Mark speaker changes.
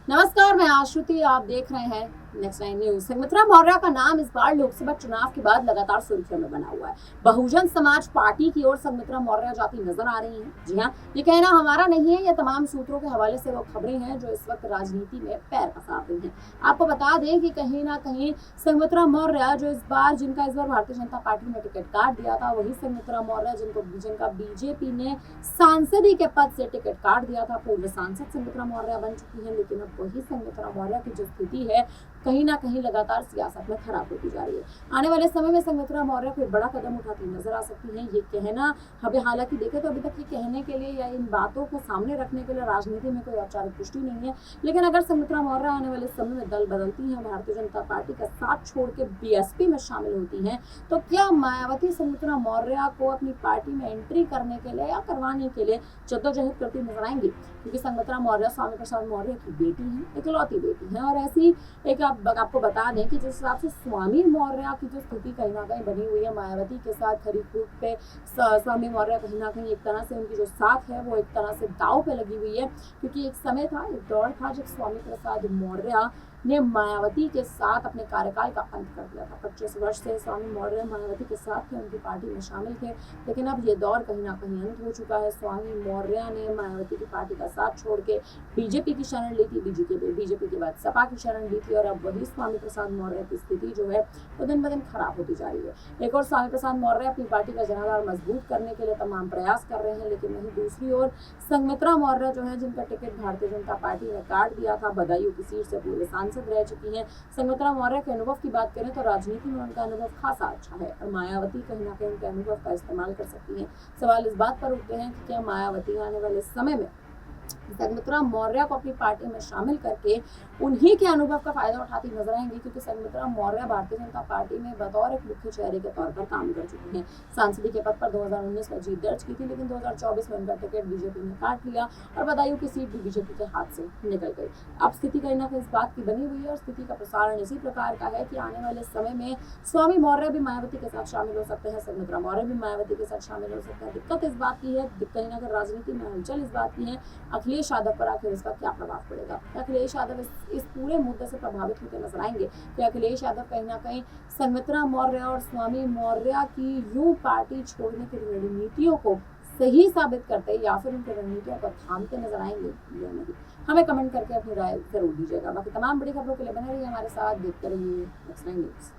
Speaker 1: नमस्कार, मैं आश्रुति। आप देख रहे हैं next nine news. Sanghamitra Maurya का नाम इस बार लोकसभा चुनाव के बाद लगातार सुर्खियों में बना हुआ है। बहुजन समाज पार्टी की ओर संघमित्रा मौर्य जाती नजर आ रही हैं। जी हाँ, ये कहना हमारा नहीं है, ये तमाम सूत्रों के हवाले से वो खबरें हैं जो इस वक्त राजनीति में पैर पसार रही हैं। आपको बता दें कि कहीं ना कहीं संघमित्रा मौर्य जो जिनका इस बार भारतीय जनता पार्टी ने टिकट काट दिया था, वही संघमित्रा मौर्य जिनका बीजेपी ने सांसदी के पद से टिकट काट दिया था। पूर्व सांसद संघमित्रा मौर्य बन चुकी है, लेकिन अब वही संघमित्रा मौर्य की जो स्थिति है कहीं ना कहीं लगातार सियासत में खराब होती जा रही है। आने वाले समय में संघमित्रा मौर्य कोई बड़ा कदम उठाती नजर आ सकती है। ये कहना अभी हालांकि देखें तो अभी तक ये कहने के लिए या इन बातों को सामने रखने के लिए राजनीति में कोई औपचारिक पुष्टि नहीं है, लेकिन अगर संघमित्रा मौर्य आने वाले समय में दल बदलती है, भारतीय जनता पार्टी का साथ छोड़ के बीएसपी में शामिल होती है, तो क्या मायावती संघमित्रा मौर्य को अपनी पार्टी में एंट्री करने के लिए या करवाने के लिए जद्दोजहद करती नजर आएंगी? क्योंकि संघमित्रा मौर्य स्वामी प्रसाद मौर्य की बेटी है, इकलौती बेटी है। और ऐसी एक आपको बता दें कि जिस हिसाब से स्वामी मौर्य की जो स्थिति कहीं ना कहीं बनी हुई है मायावती के साथ, खरीद फूक पे स्वामी मौर्य कहीं ना कहीं एक तरह से उनकी जो साथ है वो एक तरह से दांव पे लगी हुई है। क्योंकि एक समय था, एक दौर था जब स्वामी प्रसाद मौर्य ने मायावती के साथ अपने कार्यकाल का अंत कर दिया था। 25 वर्ष से स्वामी मौर्य मायावती के साथ थे, उनकी पार्टी में शामिल थे, लेकिन अब ये दौर कहीं ना कहीं अंत हो चुका है। स्वामी मौर्य ने मायावती की पार्टी का साथ छोड़ के बीजेपी की शरण ली थी, बीजेपी के बाद सपा की शरण ली थी, और अब वही स्वामी प्रसाद मौर्य की स्थिति जो है वो दिन ब दिन खराब होती जा रही है। एक और स्वामी प्रसाद मौर्य अपनी पार्टी का जनाधार मजबूत करने के लिए तमाम प्रयास कर रहे हैं, लेकिन वहीं दूसरी ओर संघमित्रा मौर्य जो है, जिनका टिकट भारतीय जनता पार्टी ने काट दिया था, बदायूं की सीट से पूर्व सांसद रह चुकी हैं। संघमित्रा मौर्य के अनुभव की बात करें तो राजनीति में उनका अनुभव खासा अच्छा है, और मायावती कहीं ना कहीं उनके अनुभव का इस्तेमाल कर सकती हैं। सवाल इस बात पर उठते हैं कि क्या मायावती आने वाले समय में संघमित्रा मौर्य को अपनी पार्टी में शामिल करके उन्हीं के अनुभव का फायदा उठाती नजर आएंगी? क्योंकि संघमित्रा मौर्य भारतीय जनता पार्टी में बतौर एक मुख्य चेहरे के तौर पर काम कर चुकी हैं। सांसदी के पद पर 2019 में जीत दर्ज की थी, लेकिन 2024 में उनका टिकट बीजेपी ने काट लिया और बदायूं की सीट भी बीजेपी के हाथ से निकल गई। अब स्थिति कहीं ना कहीं इस बात की बनी हुई है, और स्थिति का प्रसारण इसी प्रकार का है कि आने वाले समय में स्वामी मौर्य भी मायावती के साथ शामिल हो सकते हैं, संघमित्रा मौर्य भी मायावती के साथ शामिल हो सकते हैं। दिक्कत इस बात की है, कहीं ना कहीं राजनीति में हलचल इस बात की है, अखिलेश यादव पर आखिर इसका क्या प्रभाव पड़ेगा? अखिलेश यादव इस पूरे मुद्दे से प्रभावित होते नजर आएंगे कि अखिलेश यादव कहीं ना कहीं संघमित्रा मौर्य और स्वामी मौर्य की यूं पार्टी छोड़ने की रणनीतियों को सही साबित करते या फिर उनकी रणनीतियों को थामते नजर आएंगे या नहीं? हमें कमेंट करके अपनी राय जरूर दीजिएगा। बाकी तमाम बड़ी खबरों के लिए बने रहिए हमारे साथ, देखते रहिए नेक्स्ट नाइन न्यूज।